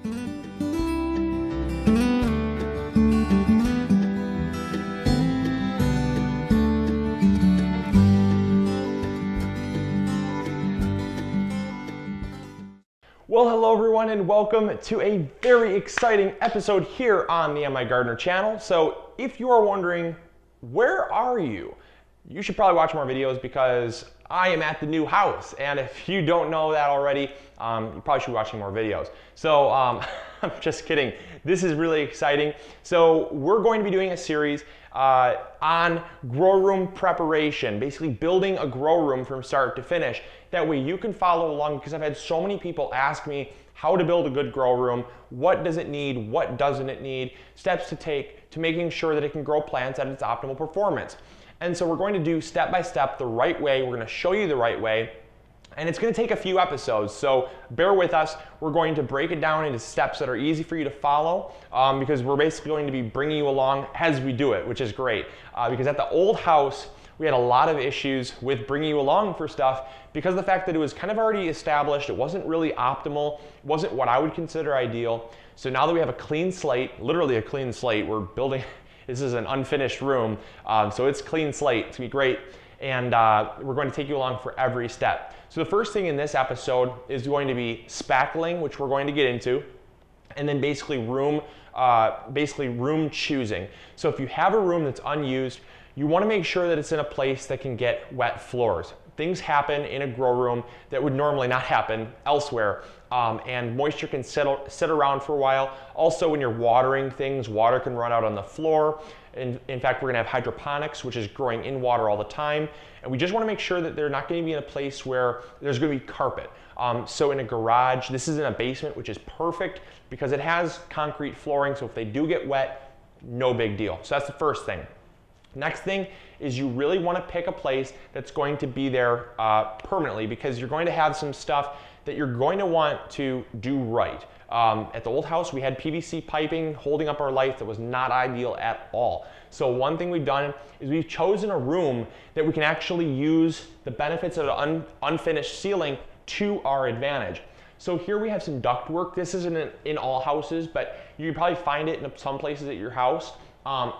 Well, hello everyone and welcome to a very exciting episode here on the MIgardener channel. So if you are wondering, where are you? You should probably watch more videos because I am at the new house. And if you don't know that already, you probably should be watching more videos. So I'm just kidding. This is really exciting. So we're going to be doing a series on grow room preparation, basically building a grow room from start to finish. That way you can follow along, because I've had so many people ask me how to build a good grow room, what does it need, what doesn't it need, steps to take to making sure that it can grow plants at its optimal performance. And so we're going to do step by step the right way. We're going to show you the right way. And it's going to take a few episodes, so bear with us. We're going to break it down into steps that are easy for you to follow, because we're basically going to be bringing you along as we do it, which is great. Because at the old house, we had a lot of issues with bringing you along for stuff because of the fact that it was kind of already established. It wasn't really optimal, wasn't what I would consider ideal. So now that we have a clean slate, literally a clean slate, we're building, this is an unfinished room, so it's clean slate. It's going to be great. And we're going to take you along for every step. So the first thing in this episode is going to be spackling, which we're going to get into, and then basically room choosing. So if you have a room that's unused, you want to make sure that it's in a place that can get wet floors. Things happen in a grow room that would normally not happen elsewhere, and moisture can sit around for a while. Also, when you're watering things, water can run out on the floor. In fact, we're going to have hydroponics, which is growing in water all the time. And we just want to make sure that they're not going to be in a place where there's going to be carpet. So in a garage, this is in a basement, which is perfect because it has concrete flooring. So if they do get wet, no big deal. So that's the first thing. Next thing is you really want to pick a place that's going to be there permanently, because you're going to have some stuff that you're going to want to do right. At the old house, we had PVC piping holding up our lights that was not ideal at all. So one thing we've done is we've chosen a room that we can actually use the benefits of an unfinished ceiling to our advantage. So here we have some ductwork. This isn't in all houses, but you can probably find it in some places at your house.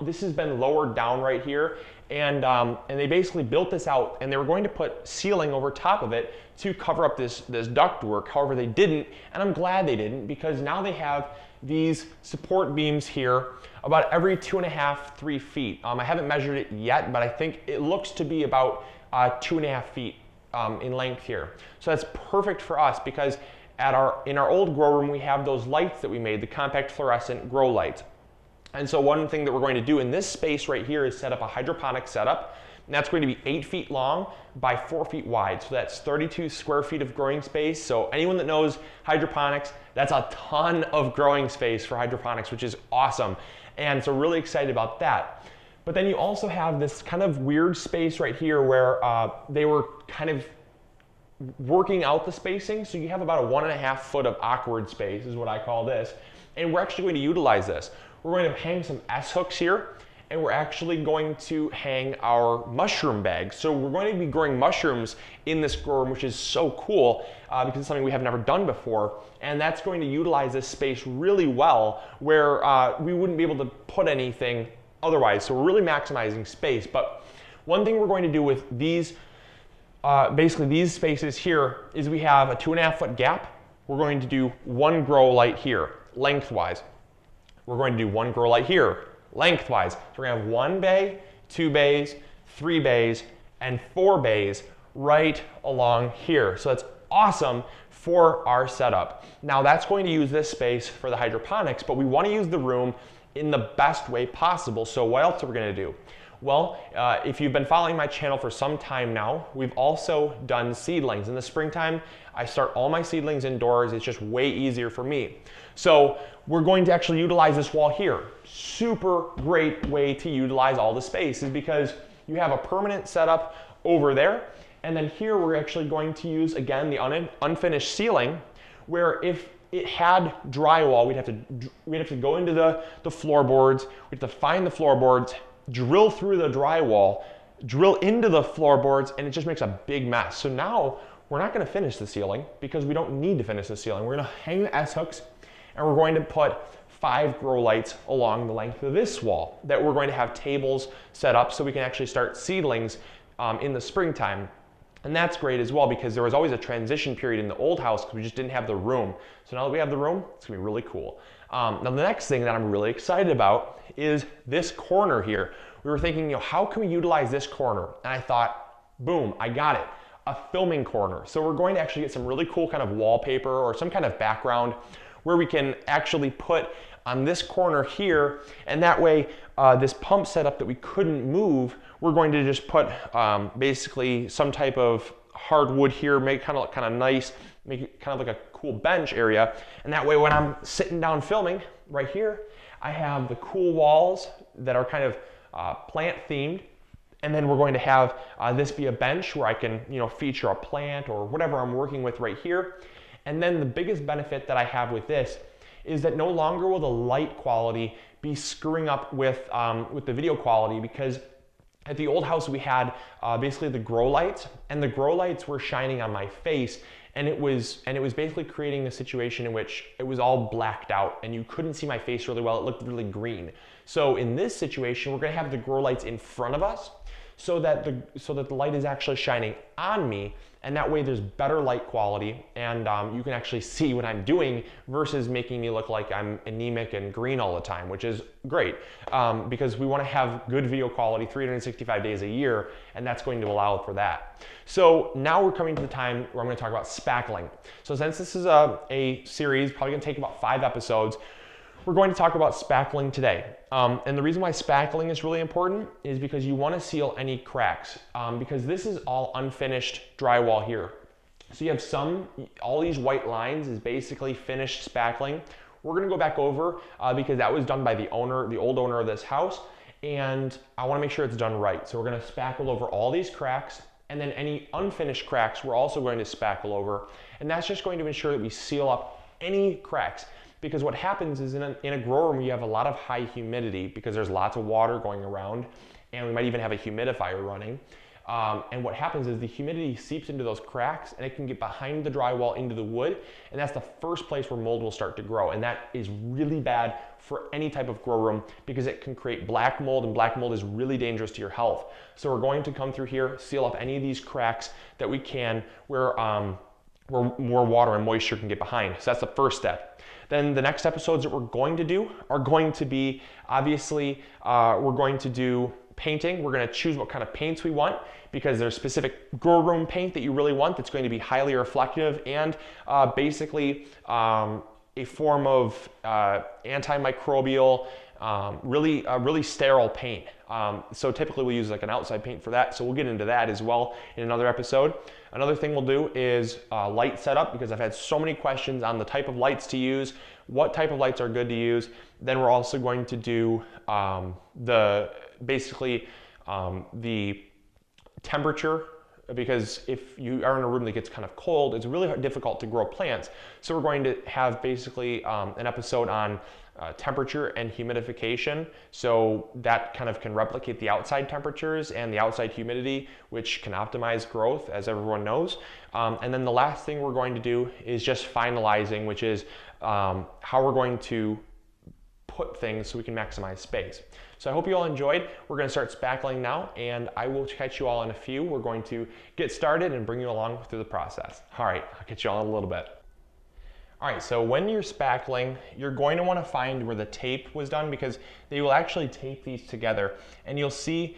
This has been lowered down right here, and they basically built this out, and they were going to put ceiling over top of it to cover up this ductwork. However, they didn't, and I'm glad they didn't, because now they have these support beams here about every 2.5, 3 feet. I haven't measured it yet, but I think it looks to be about 2.5 feet in length here. So that's perfect for us, because in our old grow room, we have those lights that we made, the compact fluorescent grow lights. And so one thing that we're going to do in this space right here is set up a hydroponic setup. And that's going to be 8 feet long by 4 feet wide. So that's 32 square feet of growing space. So anyone that knows hydroponics, that's a ton of growing space for hydroponics, which is awesome. And so really excited about that. But then you also have this kind of weird space right here where they were kind of working out the spacing. So you have about a 1.5 foot of awkward space is what I call this. And we're actually going to utilize this. We're going to hang some S-hooks here, and we're actually going to hang our mushroom bags. So we're going to be growing mushrooms in this grow room, which is so cool because it's something we have never done before. And that's going to utilize this space really well, where we wouldn't be able to put anything otherwise. So we're really maximizing space. But one thing we're going to do with these, basically these spaces here, is we have a 2.5 foot gap. We're going to do one grow light here, lengthwise. We're going to do one grow light here, lengthwise. So we're going to have 1 bay, 2 bays, 3 bays, and 4 bays right along here. So that's awesome for our setup. Now that's going to use this space for the hydroponics, but we want to use the room in the best way possible. So what else are we going to do? Well, if you've been following my channel for some time now, we've also done seedlings. In the springtime, I start all my seedlings indoors. It's just way easier for me. So we're going to actually utilize this wall here. Super great way to utilize all the space is because you have a permanent setup over there. And then here we're actually going to use, again, the unfinished ceiling, where if it had drywall, we'd have to go into the floorboards, we'd have to find the floorboards, drill through the drywall, drill into the floorboards, and it just makes a big mess. So now we're not going to finish the ceiling because we don't need to finish the ceiling. We're going to hang the S-hooks, And we're going to put 5 grow lights along the length of this wall that we're going to have tables set up so we can actually start seedlings in the springtime. And that's great as well because there was always a transition period in the old house because we just didn't have the room. So now that we have the room, it's gonna be really cool. Now the next thing that I'm really excited about is this corner here. We were thinking, how can we utilize this corner? And I thought, boom, I got it, a filming corner. So we're going to actually get some really cool kind of wallpaper or some kind of background where we can actually put on this corner here, and that way this pump setup that we couldn't move, we're going to just put basically some type of hardwood here, make it kind of nice, make it kind of like a cool bench area, and that way when I'm sitting down filming right here, I have the cool walls that are kind of plant themed, and then we're going to have this be a bench where I can feature a plant or whatever I'm working with right here. And then the biggest benefit that I have with this is that no longer will the light quality be screwing up with the video quality, because at the old house we had basically the grow lights, and the grow lights were shining on my face, and it was basically creating a situation in which it was all blacked out and you couldn't see my face really well. It looked really green. So in this situation, we're gonna have the grow lights in front of us so that the light is actually shining on me, and that way there's better light quality, and you can actually see what I'm doing versus making me look like I'm anemic and green all the time, which is great because we want to have good video quality 365 days a year, and that's going to allow for that. So now we're coming to the time where I'm going to talk about spackling. So since this is a series, probably going to take about 5 episodes, we're going to talk about spackling today. And the reason why spackling is really important is because you want to seal any cracks because this is all unfinished drywall here. So you have all these white lines is basically finished spackling. We're going to go back over because that was done by the old owner of this house, and I want to make sure it's done right. So we're going to spackle over all these cracks, and then any unfinished cracks we're also going to spackle over, and that's just going to ensure that we seal up any cracks. Because what happens is in a grow room, you have a lot of high humidity because there's lots of water going around, and we might even have a humidifier running. And what happens is the humidity seeps into those cracks, and it can get behind the drywall into the wood, and that's the first place where mold will start to grow. And that is really bad for any type of grow room because it can create black mold, and black mold is really dangerous to your health. So we're going to come through here, seal up any of these cracks that we can where more water and moisture can get behind. So that's the first step. Then the next episodes that we're going to do are going to be, obviously, we're going to do painting. We're going to choose what kind of paints we want because there's specific grow room paint that you really want that's going to be highly reflective and basically a form of antimicrobial, really sterile paint. So typically we use like an outside paint for that. So we'll get into that as well in another episode. Another thing we'll do is light setup, because I've had so many questions on the type of lights to use, what type of lights are good to use. Then we're also going to do the temperature, because if you are in a room that gets kind of cold, it's really difficult to grow plants. So we're going to have basically an episode on temperature and humidification, so that kind of can replicate the outside temperatures and the outside humidity, which can optimize growth, as everyone knows. And then the last thing we're going to do is just finalizing, which is how we're going to put things so we can maximize space. So I hope you all enjoyed. We're going to start spackling now, and I will catch you all in a few. We're going to get started and bring you along through the process. All right, I'll catch you all in a little bit. All right, so when you're spackling, you're going to want to find where the tape was done, because they will actually tape these together. And you'll see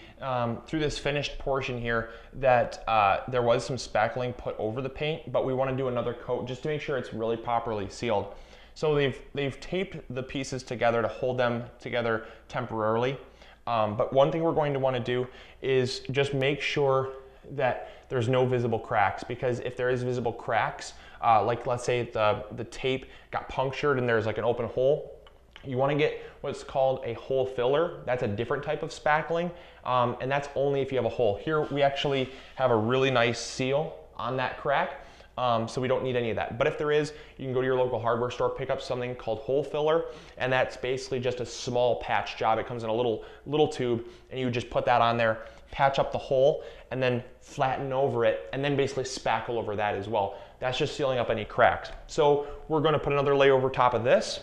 through this finished portion here that there was some spackling put over the paint, but we want to do another coat just to make sure it's really properly sealed. So they've taped the pieces together to hold them together temporarily. But one thing we're going to want to do is just make sure that there's no visible cracks, because if there is visible cracks, like let's say the tape got punctured and there's like an open hole, you want to get what's called a hole filler. That's a different type of spackling, and that's only if you have a hole. Here we actually have a really nice seal on that crack, so we don't need any of that. But if there is, you can go to your local hardware store, pick up something called hole filler, and that's basically just a small patch job. It comes in a little tube, and you just put that on there, patch up the hole, and then flatten over it, and then basically spackle over that as well. That's just sealing up any cracks. So we're going to put another layer over top of this.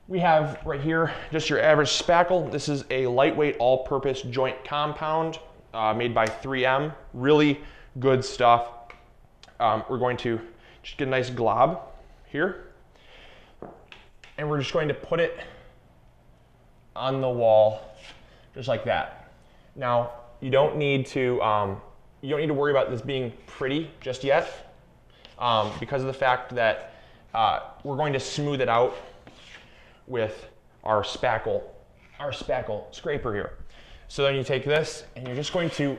We have right here just your average spackle. This is a lightweight all-purpose joint compound made by 3M. Really good stuff. We're going to just get a nice glob here, and we're just going to put it on the wall just like that. Now you don't need to worry about this being pretty just yet because of the fact that we're going to smooth it out with our spackle scraper here. So then you take this and you're just going to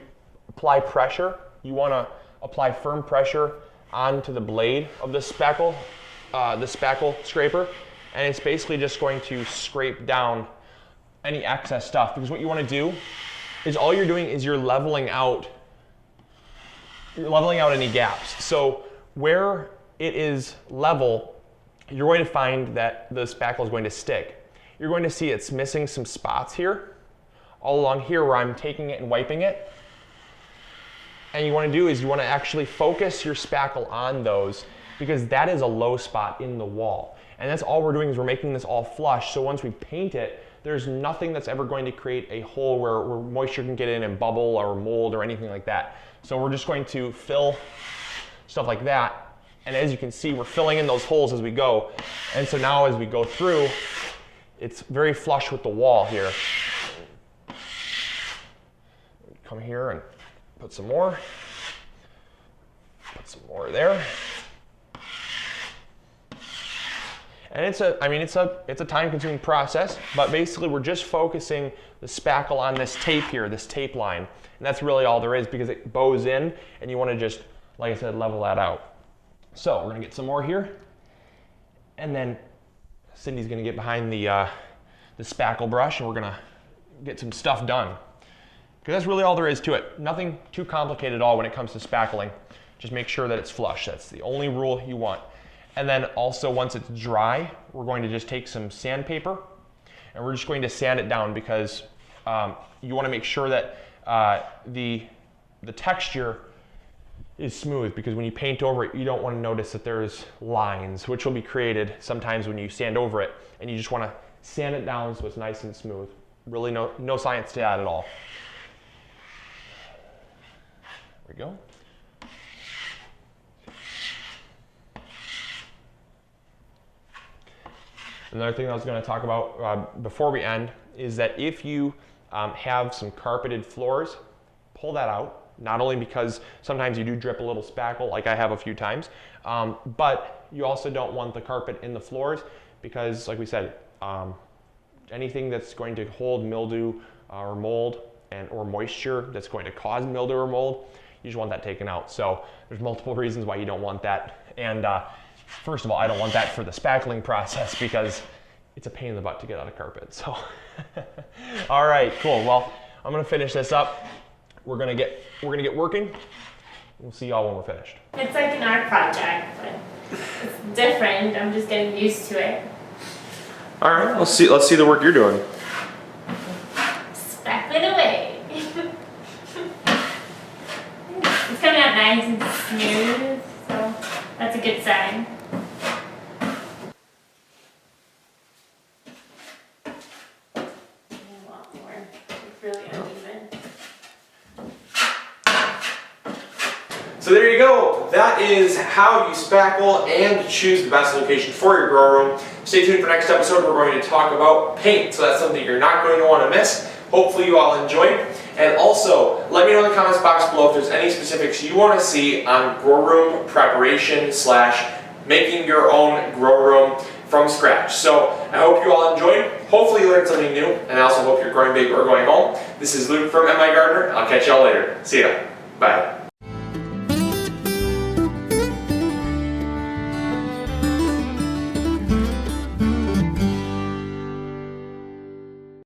apply pressure. You want to apply firm pressure onto the blade of the spackle scraper, and it's basically just going to scrape down any excess stuff, because what you want to do is all you're doing is you're leveling out any gaps. So where it is level, you're going to find that the spackle is going to stick. You're going to see it's missing some spots here, all along here where I'm taking it and wiping it. And you want to do is you want to actually focus your spackle on those, because that is a low spot in the wall. And that's all we're doing is we're making this all flush. So once we paint it, there's nothing that's ever going to create a hole where moisture can get in and bubble or mold or anything like that. So we're just going to fill stuff like that. And as you can see, we're filling in those holes as we go. And so now as we go through, it's very flush with the wall here. Come here and put some more. Put some more there. And it's a time-consuming process, but basically we're just focusing the spackle on this tape here, this tape line. And that's really all there is, because it bows in and you want to just, like I said, level that out. So we're gonna get some more here, and then Cindy's gonna get behind the spackle brush, and we're gonna get some stuff done. Because that's really all there is to it. Nothing too complicated at all when it comes to spackling. Just make sure that it's flush. That's the only rule you want. And then also once it's dry, we're going to just take some sandpaper, and we're just going to sand it down, because you wanna make sure that the texture is smooth, because when you paint over it, you don't want to notice that there's lines, which will be created sometimes when you sand over it, and you just want to sand it down so it's nice and smooth. Really no science to that at all. There we go. Another thing I was going to talk about before we end is that if you have some carpeted floors, pull that out. Not only because sometimes you do drip a little spackle, like I have a few times, but you also don't want the carpet in the floors, because like we said, anything that's going to hold mildew or mold or moisture that's going to cause mildew or mold, you just want that taken out. So there's multiple reasons why you don't want that. And first of all, I don't want that for the spackling process, because it's a pain in the butt to get out of carpet. So, all right, cool. Well, I'm gonna finish this up. We're gonna get working. We'll see y'all when we're finished. It's like an art project, but it's different. I'm just getting used to it. All right, let's see the work you're doing. Spackling away. It's coming out nice and smooth, so that's a good sign. A lot more. It's really uneven. So there you go. That is how you spackle and choose the best location for your grow room. Stay tuned for next episode. We're going to talk about paint. So that's something you're not going to want to miss. Hopefully you all enjoyed. And also, let me know in the comments box below if there's any specifics you want to see on grow room preparation / making your own grow room from scratch. So I hope you all enjoyed. Hopefully you learned something new. And I also hope you're growing big or going home. This is Luke from MIgardener. I'll catch y'all later. See ya. Bye.